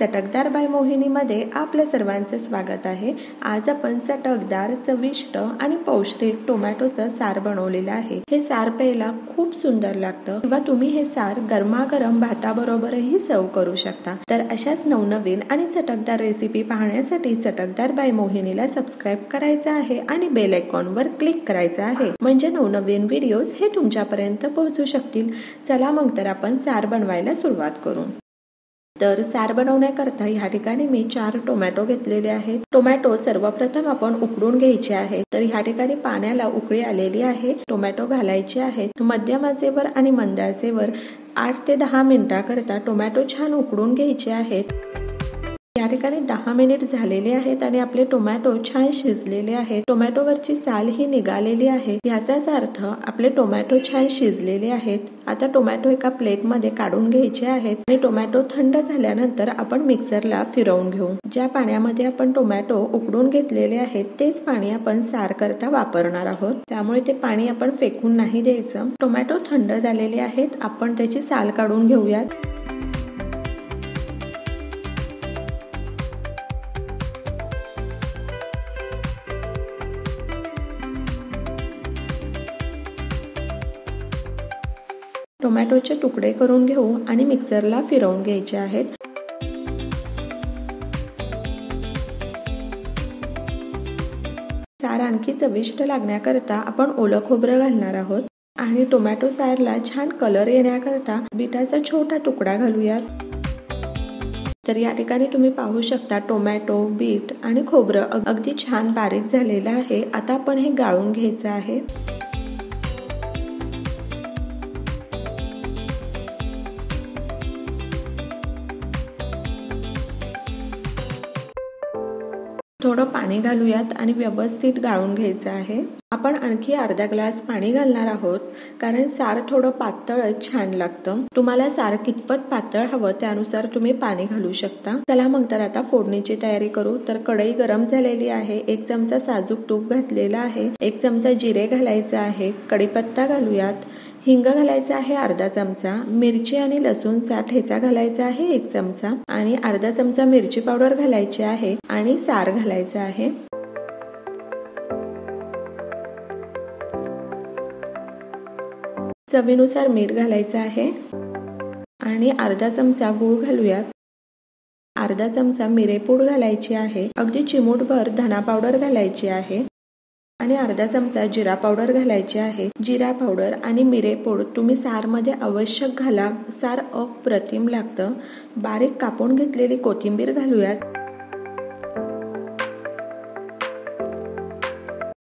चटकदार बाय मोहिनीमध्ये आपल्या सर्वांचे स्वागत आहे। आज आपण चटकदार, चविष्ट आणि पौष्टिक टोमॅटोचं सार बनवलेलं आहे। हे सार प्यायला खूप सुंदर लागतं किंवा तुम्ही हे सार गरमागरम भाताबरोबरही सर्व करू शकता। तर अशाच नवनवीन आणि चटकदार रेसिपी पाहण्यासाठी चटकदार बाय मोहिनीला सबस्क्राइब करायचं आहे आणि बेल आयकॉनवर क्लिक करायचं आहे, म्हणजे नवनवीन व्हिडिओज हे तुमच्यापर्यंत पोहोचू शकतील। चला मग तर आपण सार बनवायला सुरुवात करू। तर सार बनवण्याकरता ह्या ठिकाणी मी 4 टोमॅटो घेतलेले आहेत। टोमॅटो सर्वप्रथम आपण उकडून घ्यायचे आहेत। तर ह्या ठिकाणी पाण्याला उकळी आलेली आहे। टोमॅटो घालायचे आहेत। मध्यम आचेवर आणि मंद आचेवर 8 ते 10 मिनिटाकरता टोमॅटो छान उकडून घ्यायचे आहेत। या ठिकाणी 10 मिनिट झालेले आहेत आणि आपले टोमॅटो छान शिजलेले आहेत। टोमॅटोवरची साल ही निघालेली आहे, याचाच अर्थ आपले टोमॅटो छान शिजलेले आहेत। आता टोमॅटो एका प्लेटमध्ये काढून घ्यायचे आहेत आणि टोमॅटो थंड झाल्यानंतर आपण मिक्सरला फिरवून घेऊ। ज्या पाण्यामध्ये आपण टोमॅटो उकडून घेतलेले आहेत तेच पाणी आपण सार करता वापरणार आहोत, त्यामुळे ते पाणी आपण फेकून नाही द्यायचं। टोमॅटो थंड झालेले आहेत, आपण त्याची साल काढून घेऊयात। टोमॅटोचे तुकडे करून घेऊ आणि मिक्सरला फिरवून घ्यायचे आहेत। सार आणखी चविष्ट लागण्याकरता आपण ओलं खोबरं घालणार आहोत आणि टोमॅटो सारला छान कलर येण्याकरता बीटाचा छोटा तुकडा घालूयात। तर या ठिकाणी तुम्ही पाहू शकता टोमॅटो, बीट आणि खोबरं अगदी छान बारीक झालेलं आहे। आता आपण हे गाळून घ्यायचं आहे। थोडं पाणी घालूयात आणि व्यवस्थित गाळून घ्यायचं आहे। आपण आणखी अर्धा ग्लास पाणी घालणार आहोत, कारण सार थोडं पातळच छान लागतं। तुम्हाला सार कितपत पातळ हवं त्यानुसार तुम्ही पाणी घालू शकता। चला मग तर आता फोडणीची तयारी करू। तर कढई गरम झालेली आहे। 1 चमचा साजूक तूप घातलेला आहे। 1 चमचा जिरे घालायचं आहे। कढीपत्ता घालूयात। हिंग घालायचा आहे अर्धा चमचा। मिरची आणि लसूणचा ठेचा घालायचा आहे 1 चमचा आणि अर्धा चमचा मिरची पावडर घालायची आहे आणि सार घालायचं आहे। चवीनुसार मीठ घालायचं आहे आणि अर्धा चमचा गूळ घालूयात। अर्धा चमचा मिरेपूड घालायची आहे। अगदी चिमूटभर धना पावडर घालायची आहे आणि अर्धा चमचा जिरा पावडर घालायची आहे। जिरा पावडर आणि मिरेपूड तुम्ही सारमध्ये आवश्यक घाला, सार अप्रतिम लागतं। बारीक कापून घेतलेली कोथिंबीर घालूयात।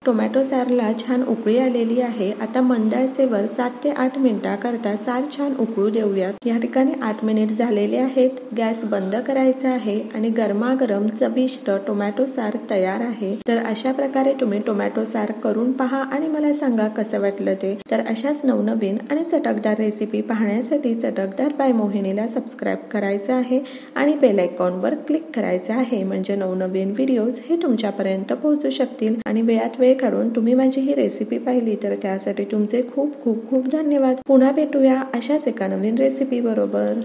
टोमॅटो सारला छान उकळी आलेली आहे। आता मंद आचेवर 7 ते 8 मिनिटाकरता सार छान उकळू देऊयात। या ठिकाणी 8 मिनिट झालेले आहेत। गॅस बंद करायचा आहे आणि गरमागरम चविष्ट टोमॅटो सार तयार आहे। तर अशा प्रकारे तुम्ही टोमॅटो सार करून पहा आणि मला सांगा कसं वाटलं ते। तर अशाच नवनवीन आणि चटकदार रेसिपी पाहण्यासाठी चटकदार बाय मोहिनीला सबस्क्राइब करायचं आहे आणि बेल आयकॉनवर क्लिक करायचं आहे, म्हणजे नवनवीन व्हिडिओज हे तुमच्यापर्यंत पोहोचू शकतील। आणि वेळात वेळ काढून तुम्ही माझी ही रेसिपी पाहिली तर त्यासाठी तुमचे खूप खूप खूप धन्यवाद। पुन्हा भेटूया अशाच एका नवीन रेसिपी बरोबर।